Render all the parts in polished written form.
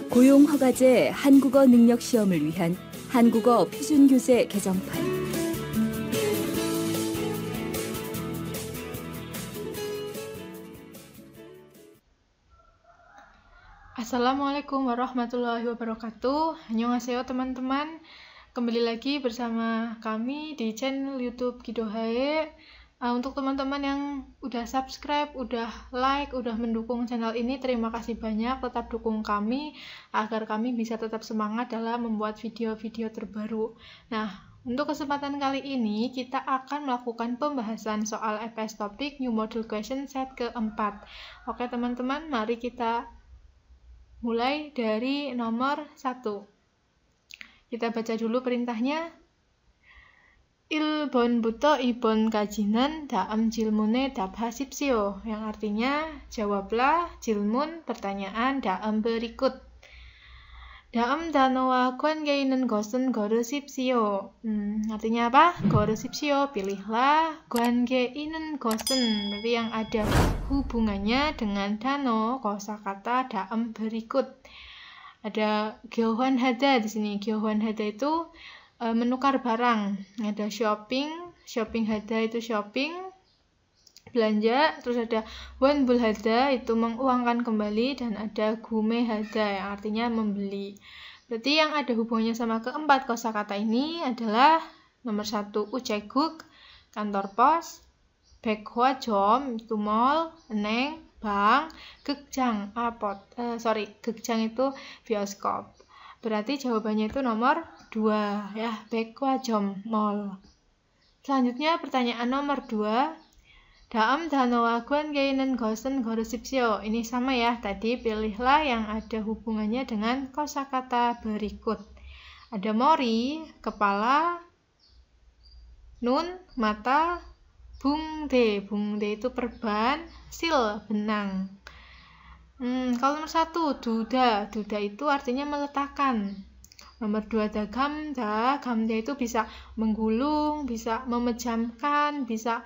고용허가제 한국어 능력 시험을 위한 한국어 표준교재 개정판. Assalamualaikum warahmatullahi wabarakatuh. Annyeonghaseyo teman-teman. Kembali lagi bersama kami di channel YouTube Kidohae. Untuk teman-teman yang udah subscribe, udah like, udah mendukung channel ini, terima kasih banyak. Tetap dukung kami agar kami bisa tetap semangat dalam membuat video-video terbaru. Nah, untuk kesempatan kali ini kita akan melakukan pembahasan soal EPS Topik New Model Question Set keempat. Oke teman-teman, mari kita mulai dari nomor 1. Kita baca dulu perintahnya. 1번부터 2번 까지는 다음 질문에 답하십시오. Yang artinya, jawablah 질문, pertanyaan dalam berikut. 다음 단어와 관계 있는 것은 고르십시오. Artinya apa? 고르십시오, pilihlah. 관계 있는 것은, berarti yang ada hubungannya dengan 단어, kosakata dalam berikut. Ada 교환하다 di sini. 교환하다 itu menukar barang. Ada shopping hada itu shopping, belanja. Terus ada wanbul hada itu menguangkan kembali, dan ada gume hada yang artinya membeli. Berarti yang ada hubungannya sama keempat kosakata ini adalah nomor 1 uceguk, kantor pos, 백화점 itu mall, eneng bank, 극장 극장 itu bioskop. Berarti jawabannya itu nomor 2 ya, 백화점 mall. Selanjutnya pertanyaan nomor 2. 다음 단어와 관계 있는 것은 고르십시오. Ini sama ya, tadi pilihlah yang ada hubungannya dengan kosakata berikut. Ada mori, kepala, nun, mata, bungde itu perban, sil, benang. Kalau nomor 1, duda itu artinya meletakkan. Nomor 2 ada gamda itu bisa menggulung, bisa memejamkan, bisa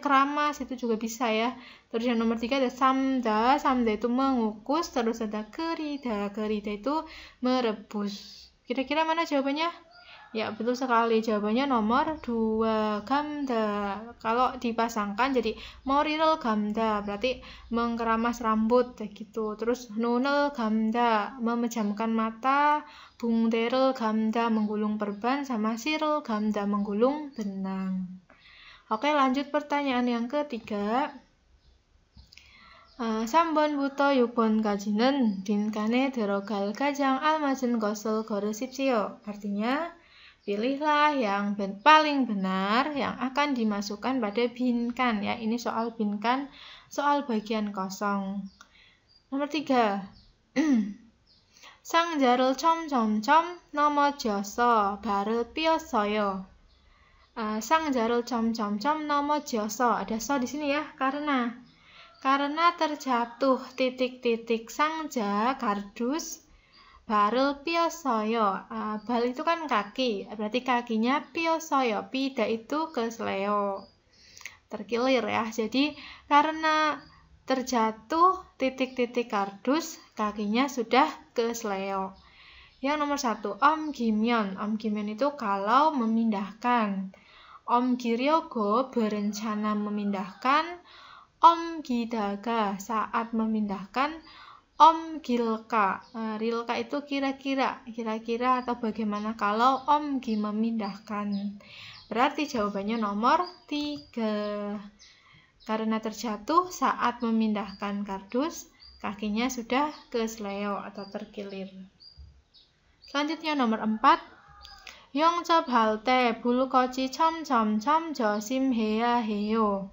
keramas, itu juga bisa ya. Terus yang nomor 3 ada samda itu mengukus. Terus ada kerida itu merebus. Kira-kira mana jawabannya? Ya, betul sekali. Jawabannya nomor 2, gamda. Kalau dipasangkan jadi morirel gamda, berarti mengkeramas rambut, gitu. Terus nunel gamda, memejamkan mata. Bungderel gamda, menggulung perban. Sama sirel gamda, menggulung benang. Oke, lanjut pertanyaan yang ketiga. 3번부터 6번까지는 빈칸에 들어갈 가장 알맞은 것을 고르십시오. Artinya, pilihlah yang paling benar yang akan dimasukkan pada binkan ya. Ini soal binkan, soal bagian kosong. Nomor 3. 상자를 점점점 넘어져서 발을 삐었어요. 상자를 점점점 넘어져서, ada so di sini ya, karena terjatuh titik-titik 상자, kardus, 발을 삐었어요. bal itu kan kaki, berarti kakinya 삐었어요. pida itu kesleo, terkilir ya. Jadi karena terjatuh titik-titik kardus, kakinya sudah kesleo. Yang nomor 1, 옮기면 itu kalau memindahkan. 옮기려고 berencana memindahkan. 옮기다가 saat memindahkan. 옮길까, rilka itu kira-kira atau bagaimana kalau 옮기 memindahkan. Berarti jawabannya nomor 3. Karena terjatuh saat memindahkan kardus, kakinya sudah kesleo atau terkilir. Selanjutnya nomor 4. 영접할 때 불꽃이 점점점 조심해야 해요.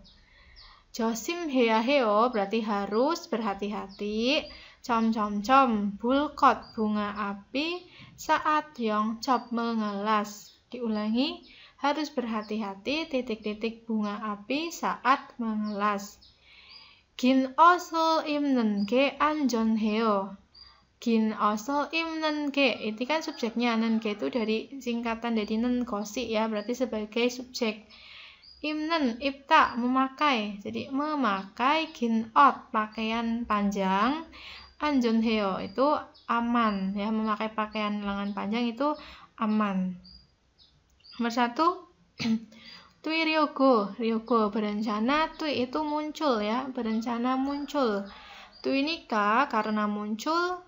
조심해야 해요 berarti harus berhati-hati. 점점점 불꽃 bunga api, saat 영접 mengelas. Diulangi, harus berhati-hati titik-titik bunga api saat mengelas. 긴 옷을 입는 게 안전해요. 긴 옷을 입는 게, itu kan subjeknya. 는 게 itu dari singkatan dari nen kosi ya, berarti sebagai subjek. Imnen, ipta, memakai. Jadi memakai ginot, pakaian panjang. Anjonheo itu aman ya, memakai pakaian lengan panjang itu aman. Nomor 1, tui ryogo, berencana, tui itu muncul ya, berencana muncul. Tui nika karena muncul,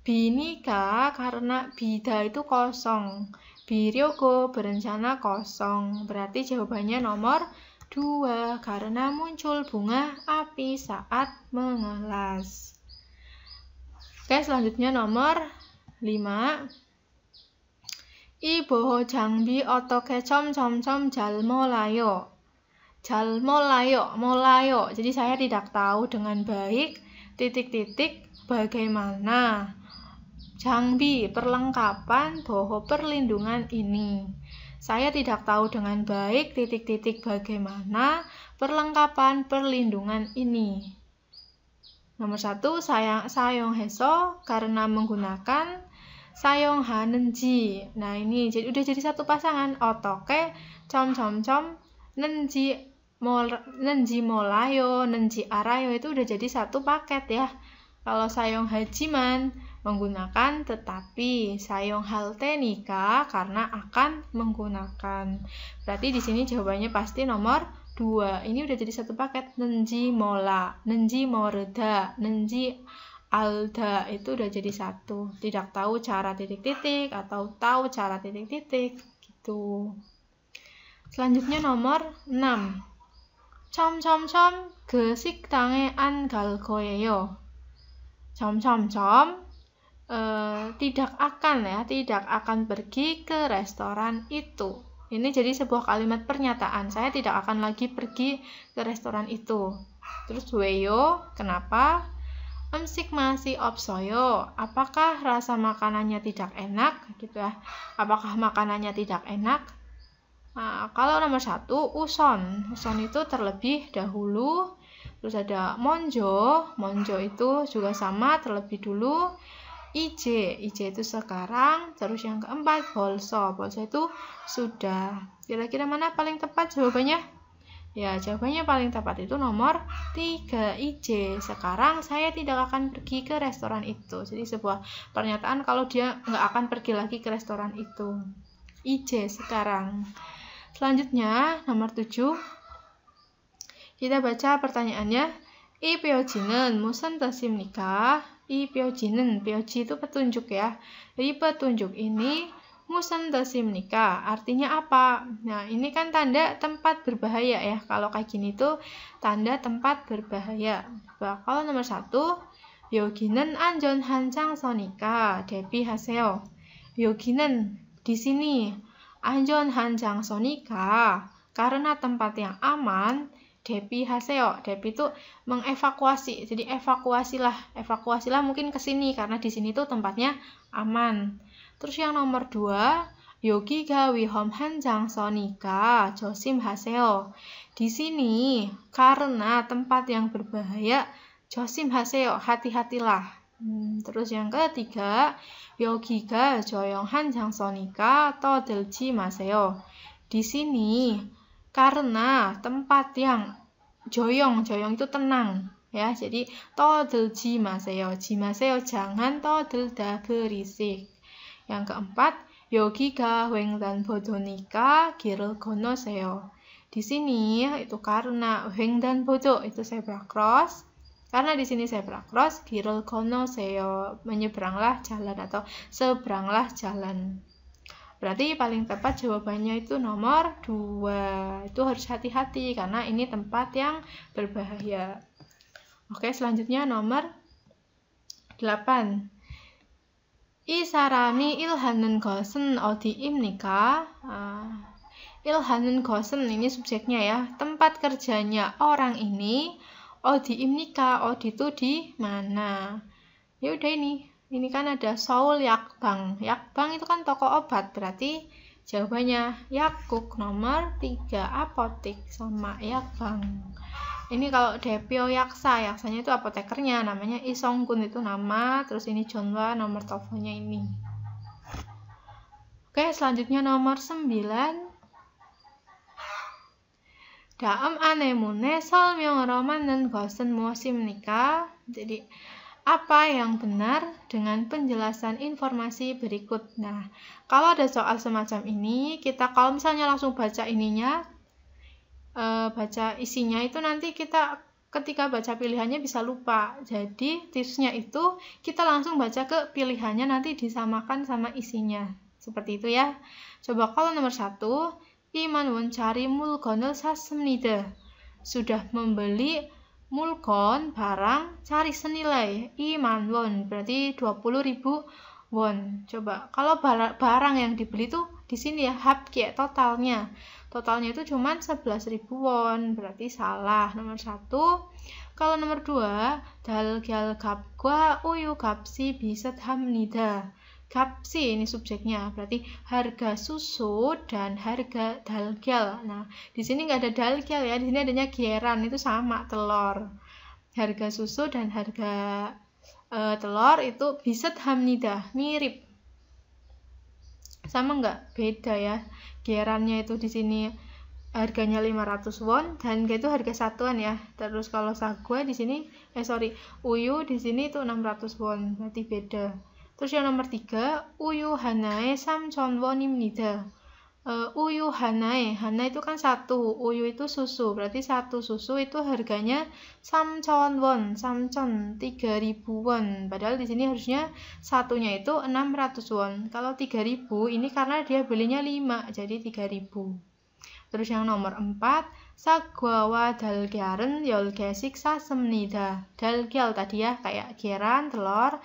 binika karena bida itu kosong. Biryogo berencana kosong. Berarti jawabannya nomor 2 karena muncul bunga api saat mengelas. Oke, selanjutnya nomor 5. Iboho jangbi otoke com jalmo layo. Jalmo layo, molayo. Jadi saya tidak tahu dengan baik bagaimana. Jangbi, perlengkapan, boho, perlindungan ini. Saya tidak tahu dengan baik bagaimana perlengkapan perlindungan ini. Nomor 1, sayong heso karena menggunakan sayong hanenji. Nah, ini udah jadi satu pasangan. Otoke com nenji molayo, nenji arayo itu udah jadi satu paket ya. Kalau sayong hajiman menggunakan tetapi, sayong halte nikah karena akan menggunakan. Berarti di sini jawabannya pasti nomor 2. Ini udah jadi satu paket. Nenji mola, nenji moreda, nenji alda itu udah jadi satu. Tidak tahu cara titik-titik atau tahu cara titik-titik gitu. Selanjutnya nomor 6. Com gesik tange an galgoyeyo. Tidak akan pergi ke restoran itu. Ini jadi sebuah kalimat pernyataan. Saya tidak akan lagi pergi ke restoran itu. Terus weyo, kenapa? Emsik masih opsoyo. Apakah rasa makanannya tidak enak? Gitu ya. Apakah makanannya tidak enak? Nah, kalau nomor 1, uson. Uson itu terlebih dahulu. Terus ada monjo itu juga sama, terlebih dulu. Ije itu sekarang. Terus yang keempat, bolso itu sudah. Kira-kira mana paling tepat jawabannya? Ya, jawabannya paling tepat itu nomor 3, ije. Sekarang saya tidak akan pergi ke restoran itu. Jadi sebuah pernyataan kalau dia nggak akan pergi lagi ke restoran itu. Ije sekarang. Selanjutnya nomor 7. Kita baca pertanyaannya. I pyeojinen musen tasim nikah. I pyeojinen, pyeoji itu petunjuk ya. Jadi petunjuk ini musen tasim nikah. Artinya apa? Nah, ini kan tanda tempat berbahaya ya. Kalau kayak gini tuh tanda tempat berbahaya. Nah, kalau nomor 1, yoginen anjon hancang sonika depi haseo. Yoginen di sini anjon hancang sonika karena tempat yang aman. Depi haseo, depi itu mengevakuasi. Jadi evakuasilah mungkin ke sini karena di sini tuh tempatnya aman. Terus yang nomor 2, yogiga wihom hanjang sonika josim haseo. Di sini karena tempat yang berbahaya, josim haseo, hati-hatilah. Terus yang ketiga, yogiga joyong hanjang sonika todelji maseo. Di sini karena tempat yang joyong itu tenang ya, jadi todelji maseo, jangan todelda berisik. Yang keempat, yogiga wengdan bodonika girel gonoseo. Di sini itu karena wengdan bodo itu zebra cross. Karena di sini zebra cross, girel gonoseo, menyeberanglah jalan atau seberanglah jalan. Berarti paling tepat jawabannya itu nomor 2. Itu harus hati-hati karena ini tempat yang berbahaya. Oke, selanjutnya nomor 8. Isarami ilhanen gosen odiim nikah. Ilhanen gosen ini subjeknya ya. Tempat kerjanya orang ini odiim nikah. Odi itu di mana? Ya udah ini. Ini kan ada Seoul Yakbang. Yakbang itu kan toko obat. Berarti jawabannya Yakuk nomor 3. Apotik sama Yakbang. Ini kalau Depyo Yaksa. Yaksanya itu apotekernya. Namanya Isongkun itu nama. Terus ini Jonwa nomor teleponnya ini. Oke, selanjutnya nomor 9. 다음 안내문에 설명으로 맞는 것은 무엇입니까? Jadi, apa yang benar dengan penjelasan informasi berikut. Nah, kalau ada soal semacam ini, kita kalau misalnya langsung baca ininya, baca isinya itu nanti kita ketika baca pilihannya bisa lupa. Jadi, tipsnya itu kita langsung baca ke pilihannya, nanti disamakan sama isinya. Seperti itu ya. Coba kalau nomor 1, 이만 원짜리 물건을 샀습니다. Sudah membeli mulkon barang cari senilai 2만 won, berarti 20.000 won. Coba kalau barang yang dibeli tuh di sini ya 합계 totalnya. Totalnya itu cuma 11.000 won, berarti salah nomor 1. Kalau nomor 2, 달걀 값과 우유 값이 비슷합니다. 값이 ini subjeknya, berarti harga susu dan harga dalgyal. Nah, di sini nggak ada dalgyal ya, di sini adanya gieran, itu sama telur. Harga susu dan harga telur itu 비슷합니다, mirip. Sama nggak? Beda ya. Gierannya itu di sini harganya 500 won dan itu harga satuan ya. Terus kalau sagwa di sini uyu di sini itu 600 won, berarti beda. Terus yang nomor 3, uyu hanae 3,000 won입니다. Uyu hanae, hana itu kan satu, uyu itu susu, berarti satu susu itu harganya 3,000 won, 3,000 won. Padahal di sini harusnya satunya itu 600 won. Kalau 3.000 ini karena dia belinya 5, jadi 3.000. Terus yang nomor 4, sagwa와 달걀은 10개씩 샀습니다. 달걀 tadi ya, kayak gieran, telur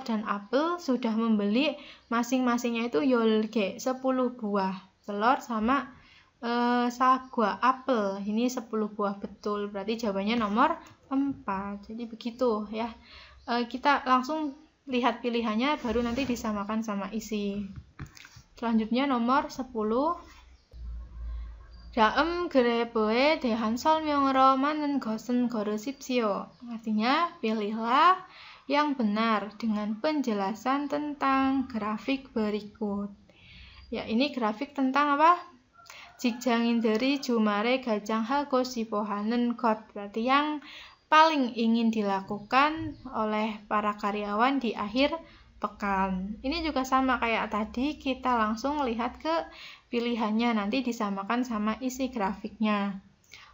dan apel sudah membeli masing-masingnya itu 10개, 10 buah. Telur sama sagwa, apel, ini 10 buah betul. Berarti jawabannya nomor 4. Jadi begitu ya. Kita langsung lihat pilihannya, baru nanti disamakan sama isi. Selanjutnya nomor 10. 다음 그래프에 대한 설명으로 맞는 것은 고르십시오. Artinya, pilihlah yang benar dengan penjelasan tentang grafik berikut. Ya, ini grafik tentang apa? 직장인들이 주말에 가장 하고 싶어 하는 것. Berarti yang paling ingin dilakukan oleh para karyawan di akhir pekan. Ini juga sama kayak tadi, kita langsung lihat ke pilihannya, nanti disamakan sama isi grafiknya.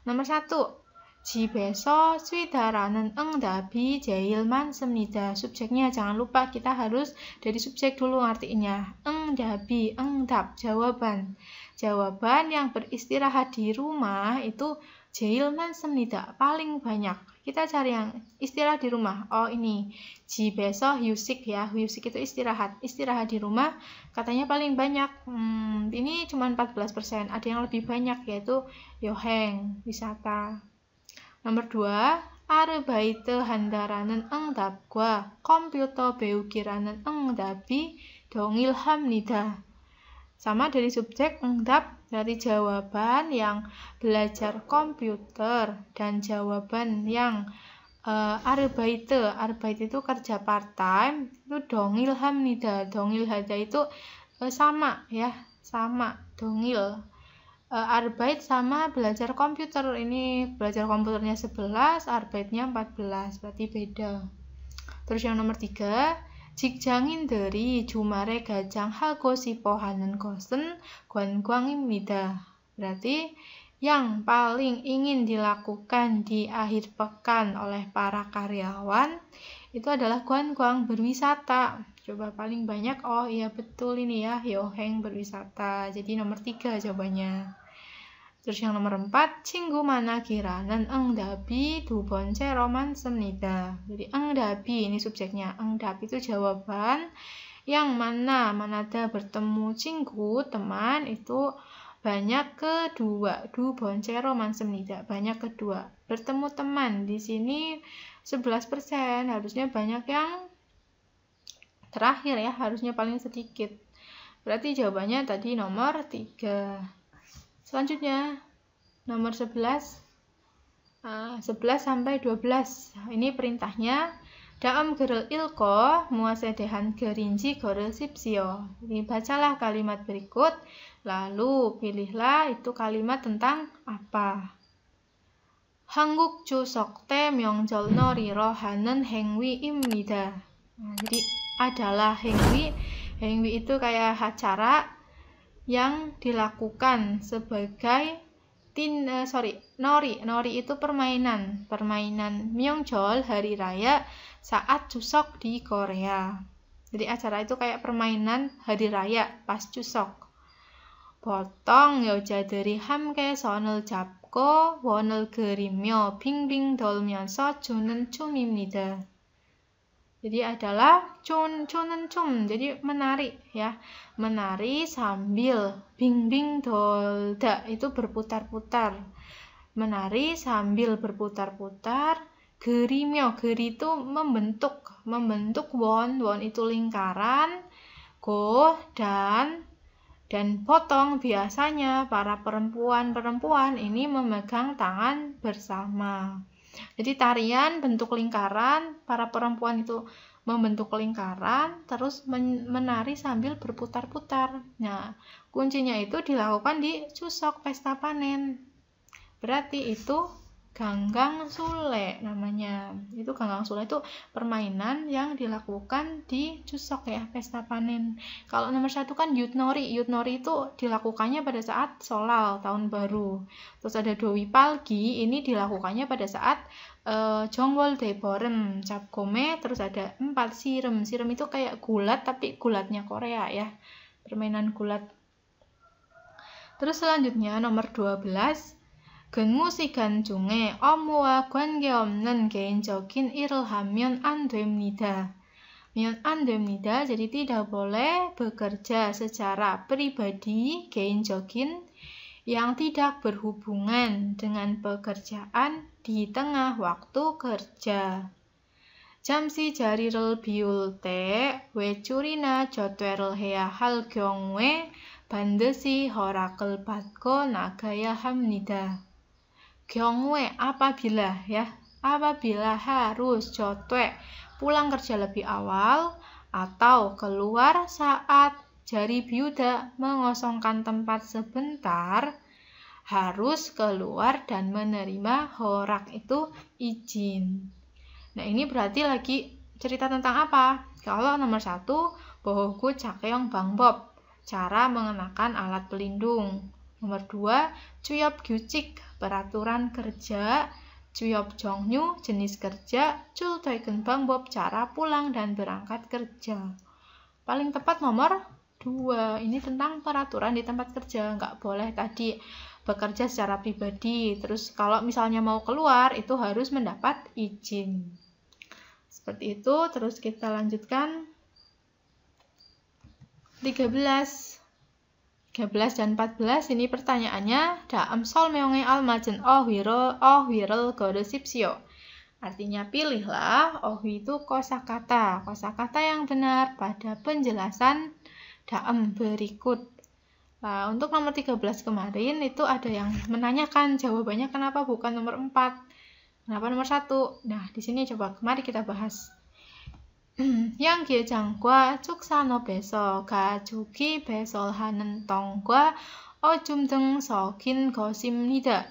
Nomor 1, 집에서 쉬다라는 응답이 제일 많습니다. Subjeknya jangan lupa kita harus dari subjek dulu artinya. 응답이, 응답, jawaban. Jawaban yang beristirahat di rumah itu 제일 많습니다, paling banyak. Kita cari yang istirahat di rumah. Oh ini, 집에서 휴식 ya, 휴식 itu istirahat. Istirahat di rumah katanya paling banyak. Ini cuma 14%, ada yang lebih banyak yaitu 여행, wisata. Nomor 2, 아르바이트 한다라는 응답과 컴퓨터 배우기라는 응답이 동일합니다. Sama dari subjek 응답, dari jawaban yang belajar komputer dan jawaban yang 아르바이트 itu kerja part time, itu 동일합니다. 동일하다 itu sama ya, sama, 동일. Arbeit sama belajar komputer, ini belajar komputernya 11, arbeitnya 14, berarti beda. Terus yang nomor 3, 직장인들이 주말에 가장 하고 싶어 하는 것은 관광입니다. Berarti yang paling ingin dilakukan di akhir pekan oleh para karyawan itu adalah 관광, berwisata. Coba paling banyak, oh iya betul ini ya, 여행, berwisata. Jadi nomor 3 jawabannya. Terus yang nomor 4, 친구 만나기라는 응답이 두 번째로 많습니다. Jadi 응답이 ini subjeknya, 응답 itu jawaban, yang manada bertemu, 친구 teman itu banyak kedua, 두 번째로 많습니다, banyak kedua. Bertemu teman di sini 11%, harusnya banyak yang terakhir ya, harusnya paling sedikit. Berarti jawabannya tadi nomor 3. Selanjutnya, nomor 11 sampai 12. Ini perintahnya. 다음 글을 읽고 무엇에 대한 글인지 고르십시오. Jadi bacalah kalimat berikut, lalu pilihlah itu kalimat tentang apa. 한국 추석 때 명절놀이로 하는 행위입니다. Nah, jadi adalah 행위. 행위 itu kayak acara yang dilakukan sebagai nori itu permainan 명절 hari raya saat Chuseok di Korea. Jadi acara itu kayak permainan hari raya pas Chuseok. 보통 여자들이 함께 손을 잡고 원을 그리며 빙빙 돌면서 추는 춤입니다. Jadi adalah 추는 춤. Jadi menari ya. Menari sambil 빙빙 돌다 itu berputar-putar. Menari sambil berputar-putar. 그리며 그리 itu membentuk won itu lingkaran. Go dan potong biasanya para perempuan ini memegang tangan bersama. Jadi tarian bentuk lingkaran, para perempuan itu membentuk lingkaran, terus menari sambil berputar-putar. Nah, kuncinya itu dilakukan di Chuseok, pesta panen. Berarti itu Ganggang Sule namanya. Itu Ganggang Sule itu permainan yang dilakukan di Chuseok ya, pesta panen. Kalau nomor 1 kan Yutnori. Yutnori itu dilakukannya pada saat Solal, tahun baru. Terus ada Dewi Palgi, ini dilakukannya pada saat Jonggol Daeboreum, Capgome. Terus ada 4 Sirem. Sirem itu kayak gulat, tapi gulatnya Korea ya. Permainan gulat. Terus selanjutnya nomor 12. 근무 시간 중에 업무와 관계없는 개인적인 일을 하면 안 됩니다. Jadi tidak boleh bekerja secara pribadi, 개인적인, yang tidak berhubungan dengan pekerjaan di tengah waktu kerja. 잠시 자리를 비울 때 외출이나 조퇴를 해야 할 경우에 반드시 허락을 받고 나가야 합니다. 경우에 apabila harus jotwe pulang kerja lebih awal atau keluar saat jari biuda mengosongkan tempat sebentar, harus keluar dan menerima horak itu izin. Nah, ini berarti lagi cerita tentang apa? Kalau nomor 1 bohogu cakeyong bangbob, cara mengenakan alat pelindung. Nomor 2, Chuyop Gyuchik, peraturan kerja. Chuyop Jongnu, jenis kerja. Chul Toiken Bangbob, cara pulang dan berangkat kerja. Paling tepat nomor 2, ini tentang peraturan di tempat kerja. Nggak boleh tadi bekerja secara pribadi. Terus kalau misalnya mau keluar, itu harus mendapat izin. Seperti itu, terus kita lanjutkan. 13 dan 14 ini pertanyaannya daam sol meonge almajen ohwirel godosipsio. Artinya pilihlah ohwi itu kosakata yang benar pada penjelasan daam berikut. Nah, untuk nomor 13 kemarin itu ada yang menanyakan jawabannya kenapa bukan nomor 4, kenapa nomor 1. Nah, di sini coba mari kita bahas. yang 기장과 축산업에서 가축이 배설하는 똥과 오줌 등 썩인 것입니다.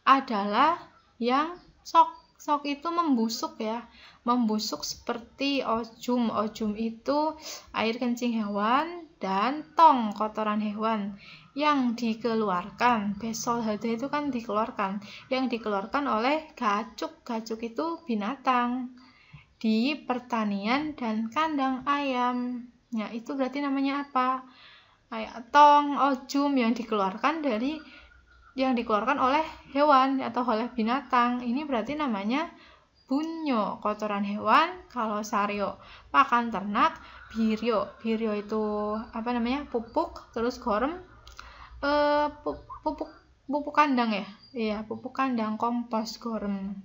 adalah yang sok itu membusuk ya, membusuk seperti ojum. Ojum itu air kencing hewan dan tong kotoran hewan yang dikeluarkan. Besol hada itu kan dikeluarkan, yang dikeluarkan oleh gacuk. Gacuk itu binatang di pertanian dan kandang ayam. Nah, itu berarti namanya apa? Kayak tong, ojum yang dikeluarkan oleh hewan atau oleh binatang. Ini berarti namanya bunyo, kotoran hewan. Kalau saryo, pakan ternak. Biryo itu apa namanya? Pupuk. Terus gorem, pupuk kandang ya. Iya, pupuk kandang, kompos, gorem.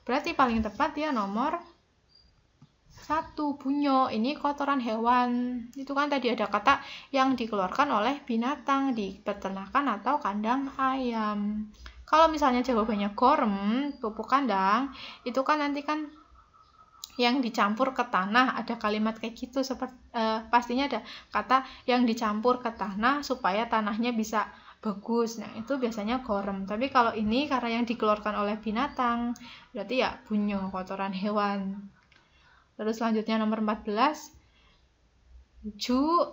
Berarti paling tepat ya nomor 1, bunyo. Ini kotoran hewan. Itu kan tadi ada kata yang dikeluarkan oleh binatang di peternakan atau kandang ayam. Kalau misalnya jawabannya gorem, pupuk kandang, itu kan nanti kan yang dicampur ke tanah. Ada kalimat kayak gitu, pastinya ada kata yang dicampur ke tanah supaya tanahnya bisa bagus. Nah, itu biasanya gorem. Tapi kalau ini karena yang dikeluarkan oleh binatang, berarti ya bunyo, kotoran hewan. Terus selanjutnya nomor 14. Ju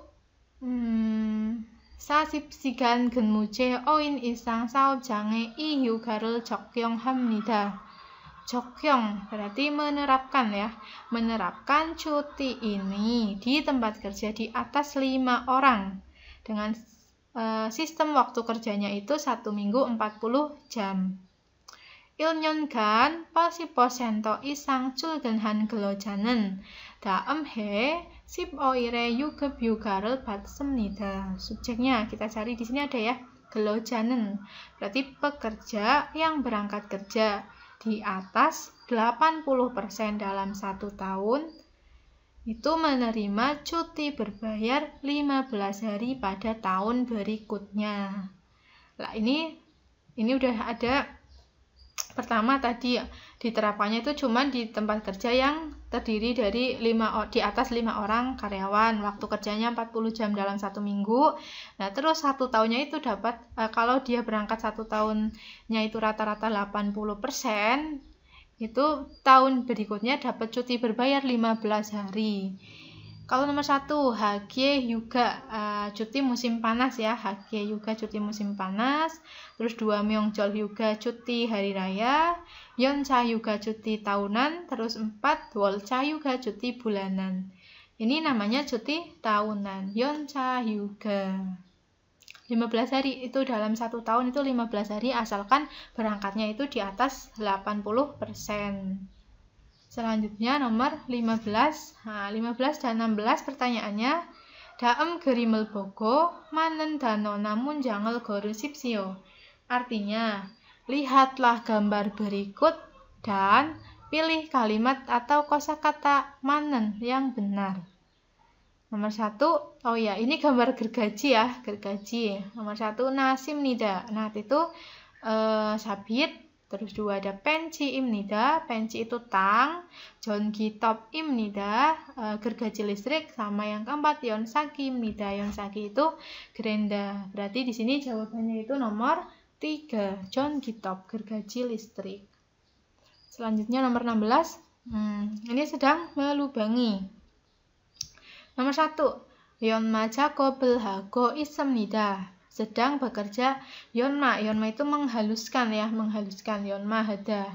사십시간 근무제 어인 이상 사업장에 이 휴가를 적용합니다. 적용 berarti menerapkan ya. Menerapkan cuti ini di tempat kerja di atas 5 orang dengan sistem waktu kerjanya itu 1 minggu 40 jam. 1년간 80% 이상 출근한 근로자는 다음 해 15일에 유급 휴가를 받습니다. Subjeknya kita cari di sini ada ya, 근로자는 berarti pekerja yang berangkat kerja di atas 80% dalam 1 tahun itu menerima cuti berbayar 15 hari pada tahun berikutnya. Lah ini udah ada. Pertama tadi ya, diterapkannya itu cuma di tempat kerja yang terdiri dari di atas 5 orang karyawan, waktu kerjanya 40 jam dalam 1 minggu. Nah, terus 1 tahunnya itu dapat, kalau dia berangkat 1 tahunnya itu rata-rata 80%, itu tahun berikutnya dapat cuti berbayar 15 hari. Kalau nomor 1, Hage Yuga, cuti musim panas ya, Hage Yuga cuti musim panas. Terus 2, Myeongjol Yuga cuti hari raya, Yeoncha Yuga cuti tahunan. Terus 4, Wolcha Yuga cuti bulanan. Ini namanya cuti tahunan, Yeoncha Yuga. 15 hari itu dalam 1 tahun itu 15 hari asalkan berangkatnya itu di atas 80%. Selanjutnya nomor 15. Nah, 15 dan 16 pertanyaannya. 다음 그림을 보고 많은 단어 문장을 고르십시오. Artinya, lihatlah gambar berikut dan pilih kalimat atau kosakata 많은 yang benar. Nomor 1, oh ya, ini gambar gergaji ya, gergaji. Nomor 1, 나십니다. Nah, itu sabit. Terus 2 ada 펜치입니다. 펜치 itu tang, 전기톱입니다. gergaji listrik. Sama yang keempat 연사기입니다. 연사기 itu gerenda. Berarti di sini jawabannya itu nomor 3, 전기톱, gergaji listrik. Selanjutnya nomor 16. Ini sedang melubangi. Nomor 1, 연마 작업을 하고 있습니다. Sedang bekerja. Yeonma itu menghaluskan ya, menghaluskan. Yeonma hada.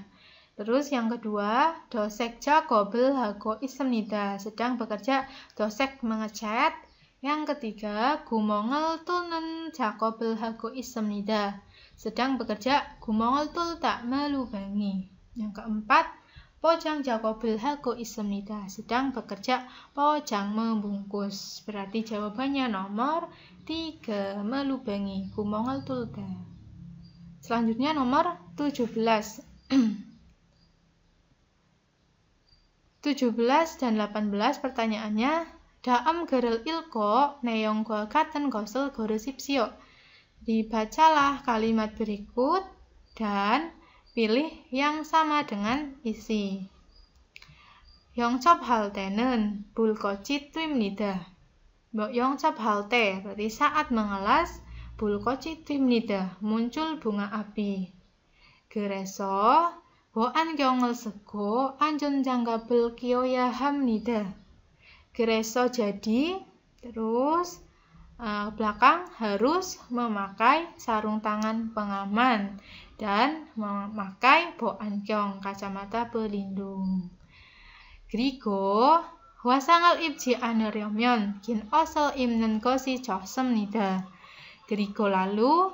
Terus yang kedua, 도색 작업을 하고 있습니다. Sedang bekerja. 도색 mengecat. Yang ketiga, 구멍을 뚫는 작업을 하고 있습니다. Sedang bekerja. 구멍을 뚫다, melubangi. Yang keempat, 포장 작업을 하고 있습니다. Sedang bekerja. 포장 membungkus. Berarti jawabannya nomor 3, melubangi, 구멍을 뚫다. Selanjutnya nomor 17. 17 dan 18 pertanyaannya. 다음 글을 읽고 내용과 같은 것을 고르십시오. Dibacalah kalimat berikut dan pilih yang sama dengan isi. 영접할 때는 불꽃이 튑니다. 영접할 때 berarti saat mengelas, 불꽃이 튑니다. muncul bunga api. 그래서 보안경을 쓰고 안전장갑을 끼워야 합니다. 그래서 jadi, terus belakang harus memakai sarung tangan pengaman dan memakai 보안경, kacamata pelindung. 그리고 화상을 입지 않으려면 긴 옷을 입는 것이 좋습니다. 그리고 lalu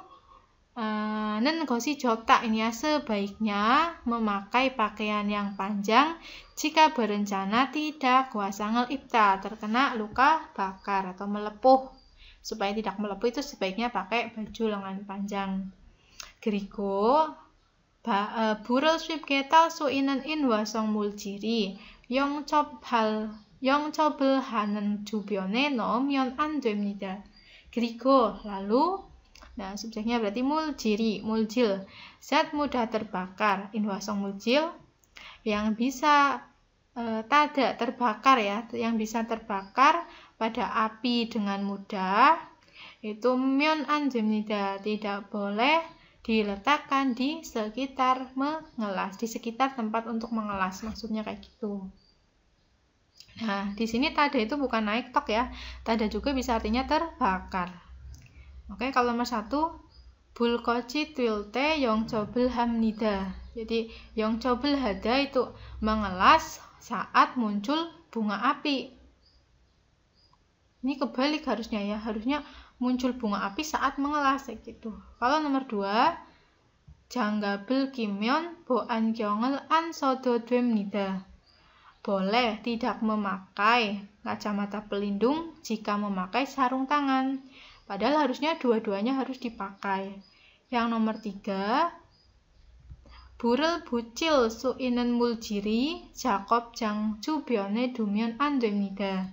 는 것이 좋다, ini ya sebaiknya memakai pakaian yang panjang jika berencana tidak 화상을 입다, terkena luka bakar atau melepuh. Supaya tidak melepuh itu sebaiknya pakai baju lengan panjang. 그리고 불을 쉽게 딸 수 있는 인화성 물질이 영접을 하는 주변에 넣으면 안 됩니다. 그리고 lalu, nah subjeknya berarti muljil, zat mudah terbakar, inwasong muljil yang bisa terbakar ya, yang bisa terbakar pada api dengan mudah, itu myon anjemnida, tidak boleh diletakkan di sekitar mengelas, di sekitar tempat untuk mengelas, maksudnya kayak gitu. Nah, di sini tada itu bukan naik tok ya, tada juga bisa artinya terbakar. Oke, kalau nomor 1, bulkoci twilte yongcobel hamnida. Jadi yongcobel hada itu mengelas saat muncul bunga api. Ini kebalik harusnya ya, harusnya muncul bunga api saat mengelas gitu. Kalau nomor 2, janggabel kimyon boan kyongel an sodo dwemnida. Boleh tidak memakai kacamata pelindung jika memakai sarung tangan. Padahal harusnya dua-duanya harus dipakai. Yang nomor 3, burel bucil suinen muljiri jakob jang jubyone dumyon andemnida.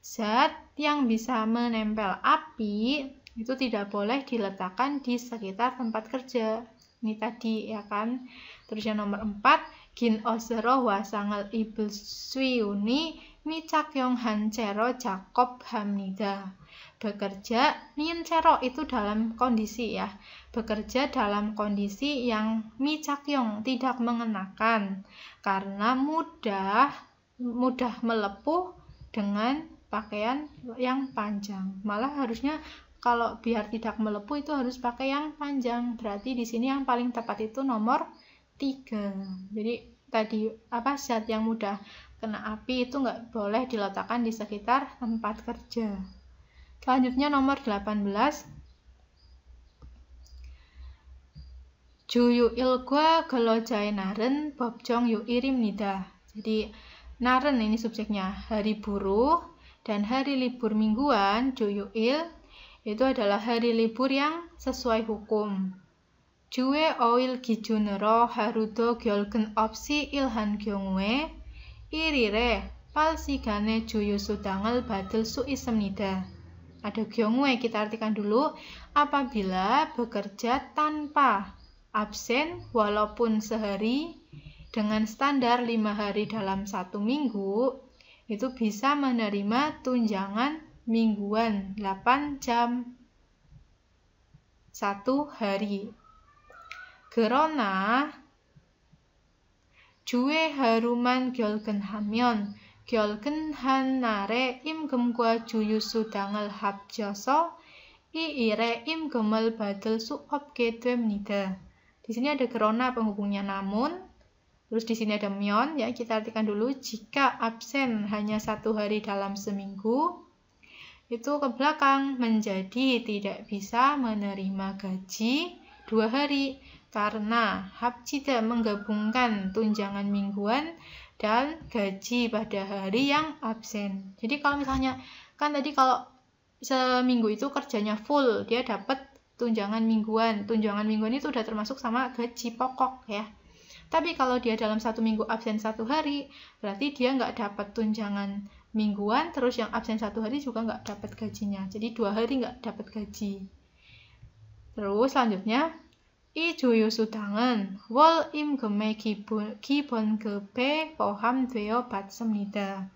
Zat yang bisa menempel api itu tidak boleh diletakkan di sekitar tempat kerja. Ini tadi ya kan. Terus yang nomor 4, gin osero wasangel ibel swiuni micak yong hancero jakob hamnida. Bekerja mincero itu dalam kondisi ya. Bekerja dalam kondisi yang micakyong, tidak mengenakan, karena mudah melepuh dengan pakaian yang panjang. Malah harusnya kalau biar tidak melepuh itu harus pakai yang panjang. Berarti di sini yang paling tepat itu nomor 3. Jadi tadi zat yang mudah kena api itu nggak boleh diletakkan di sekitar tempat kerja. Selanjutnya nomor 18. Juyu ilgwa gelojai naren bobjong yu irim nida. Jadi naren ini subjeknya, hari buruh dan hari libur mingguan, Juyuil, itu adalah hari libur yang sesuai hukum. Juwe oil gijunero harudo gyolgen opsi ilhan gyongwe, irire palsigane juyu sudangel badel suisemnida. Ada gyongwe, kita artikan dulu, apabila bekerja tanpa absen walaupun sehari dengan standar 5 hari dalam 1 minggu, itu bisa menerima tunjangan mingguan 8 jam 1 hari. Gerona juwe haruman gyolgen hamyon gyolgen hanare im gemgwa juyu sudangel habjoso iire im gemel badel suop gedwemnida. Di sini ada gerona penghubungnya namun. Terus di sini ada myon, ya kita artikan dulu, jika absen hanya 1 hari dalam seminggu, itu ke belakang menjadi tidak bisa menerima gaji 2 hari, karena habjida menggabungkan tunjangan mingguan dan gaji pada hari yang absen. Jadi kalau misalnya, kan tadi kalau seminggu itu kerjanya full, dia dapat tunjangan mingguan. Tunjangan mingguan itu udah termasuk sama gaji pokok ya. Tapi kalau dia dalam 1 minggu absen 1 hari, berarti dia nggak dapat tunjangan mingguan, terus yang absen 1 hari juga nggak dapat gajinya. Jadi 2 hari nggak dapat gaji. Terus selanjutnya, I juyu sudangen, wol im geme kibon gepe poham dweo batsemnida.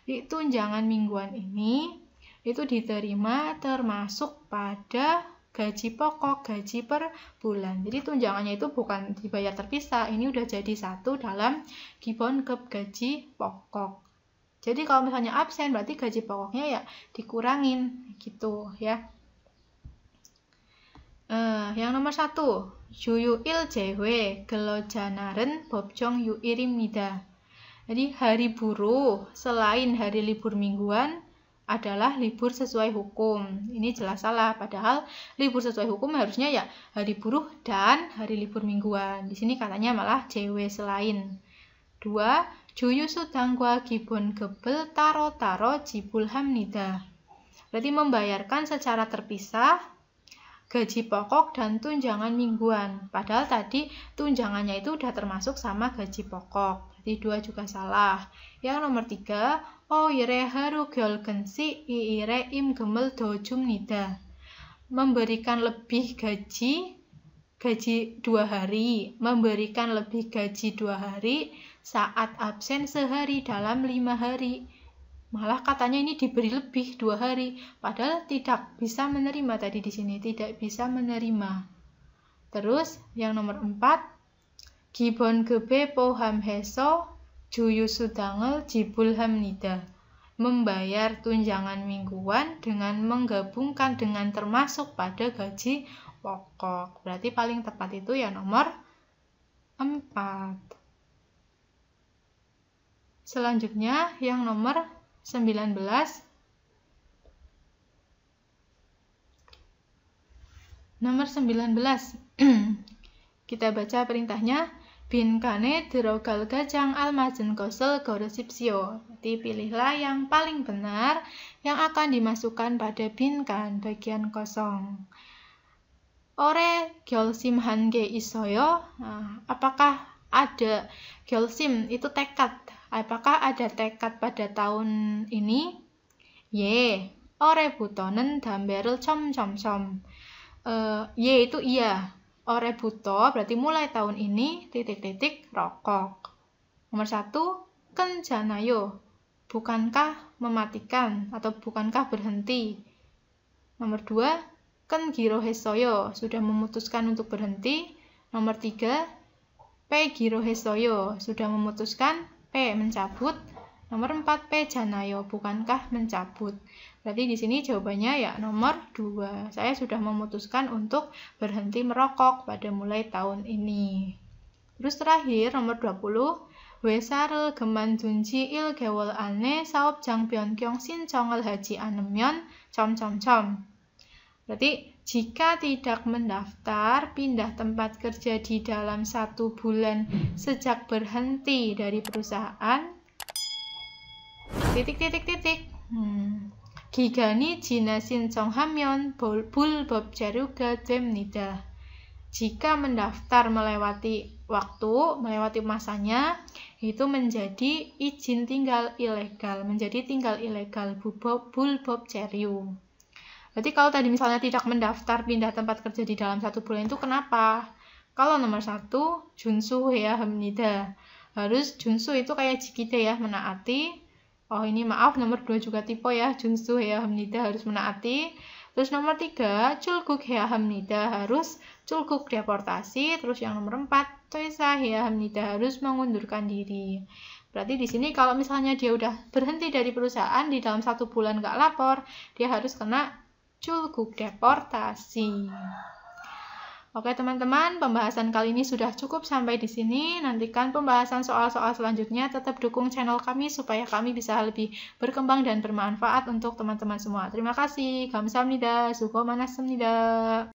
Di tunjangan mingguan ini, itu diterima termasuk pada gaji pokok, gaji per bulan. Jadi tunjangannya itu bukan dibayar terpisah, ini udah jadi satu dalam gibon ke gaji pokok. Jadi kalau misalnya absen berarti gaji pokoknya ya dikurangin gitu ya. Yang nomor 1, juyu il jewe gelojanaren bobjong yu irimnida. Jadi hari buruh selain hari libur mingguan adalah libur sesuai hukum. Ini jelas salah, padahal libur sesuai hukum harusnya ya hari buruh dan hari libur mingguan. Di sini katanya malah jewe selain. 2, juyu sudangwa gibon gebel taro-taro jibul hamnida. Berarti membayarkan secara terpisah gaji pokok dan tunjangan mingguan. Padahal tadi tunjangannya itu udah termasuk sama gaji pokok. Berarti 2 juga salah. Yang nomor 3, oire haru gyolgensi iire im gemel dojum nida. Memberikan lebih gaji 2 hari. Memberikan lebih gaji 2 hari saat absen sehari dalam 5 hari. Malah katanya ini diberi lebih 2 hari, padahal tidak bisa menerima tadi di sini, tidak bisa menerima. Terus yang nomor 4, 기본 급에 포함해서 주유 수당을 지불합니다. Membayar tunjangan mingguan dengan menggabungkan dengan termasuk pada gaji pokok. Berarti paling tepat itu ya nomor 4. Selanjutnya yang nomor 19. Nomor 19. Kita baca perintahnya. 빈칸에 들어갈 가장 알맞은 것을 고르십시오. Jadi pilihlah yang paling benar yang akan dimasukkan pada 빈칸, bagian kosong. 올해 결심한 게 있어요? Apakah ada 결심 itu tekad? Apakah ada tekad pada tahun ini? 예, 올해부터는 담배를 점점점. 예 itu iya. 올해부터 berarti mulai tahun ini rokok. Nomor 1, 괜찮아요. Bukankah mematikan atau bukankah berhenti? Nomor 2, giro했어요. Sudah memutuskan untuk berhenti. Nomor 3, giro했어요. Sudah memutuskan mencabut. Nomor 4, pe잖아요. Bukankah mencabut? Berarti di sini jawabannya ya nomor 2. Saya sudah memutuskan untuk berhenti merokok pada mulai tahun ini. Terus terakhir nomor 20. 회사를 그만둔 지 1개월 안에 사업장 변경 신청을 하지 않으면 Berarti jika tidak mendaftar pindah tempat kerja di dalam 1 bulan sejak berhenti dari perusahaan 기간이 지나 신청하면 불법 자료가 됩니다. Jika mendaftar melewati waktu, melewati masanya, itu menjadi izin tinggal ilegal, menjadi tinggal ilegal, 불법 자료. Berarti kalau tadi misalnya tidak mendaftar pindah tempat kerja di dalam 1 bulan itu kenapa? Kalau nomor 1, 준수해야 합니다. Harus 준수 itu kayak jikide ya, menaati. Oh ini maaf, nomor 2 juga tipe ya, 준수해야 합니다, harus menaati. Terus nomor 3, 출국해야 합니다, harus 출국 deportasi. Terus yang nomor 4, 퇴사해야 합니다, harus mengundurkan diri. Berarti di sini kalau misalnya dia udah berhenti dari perusahaan di dalam 1 bulan nggak lapor, dia harus kena 출국 deportasi. Oke teman-teman, pembahasan kali ini sudah cukup sampai di sini. Nantikan pembahasan soal-soal selanjutnya. Tetap dukung channel kami supaya kami bisa lebih berkembang dan bermanfaat untuk teman-teman semua. Terima kasih. 감사합니다. 수고 많았습니다.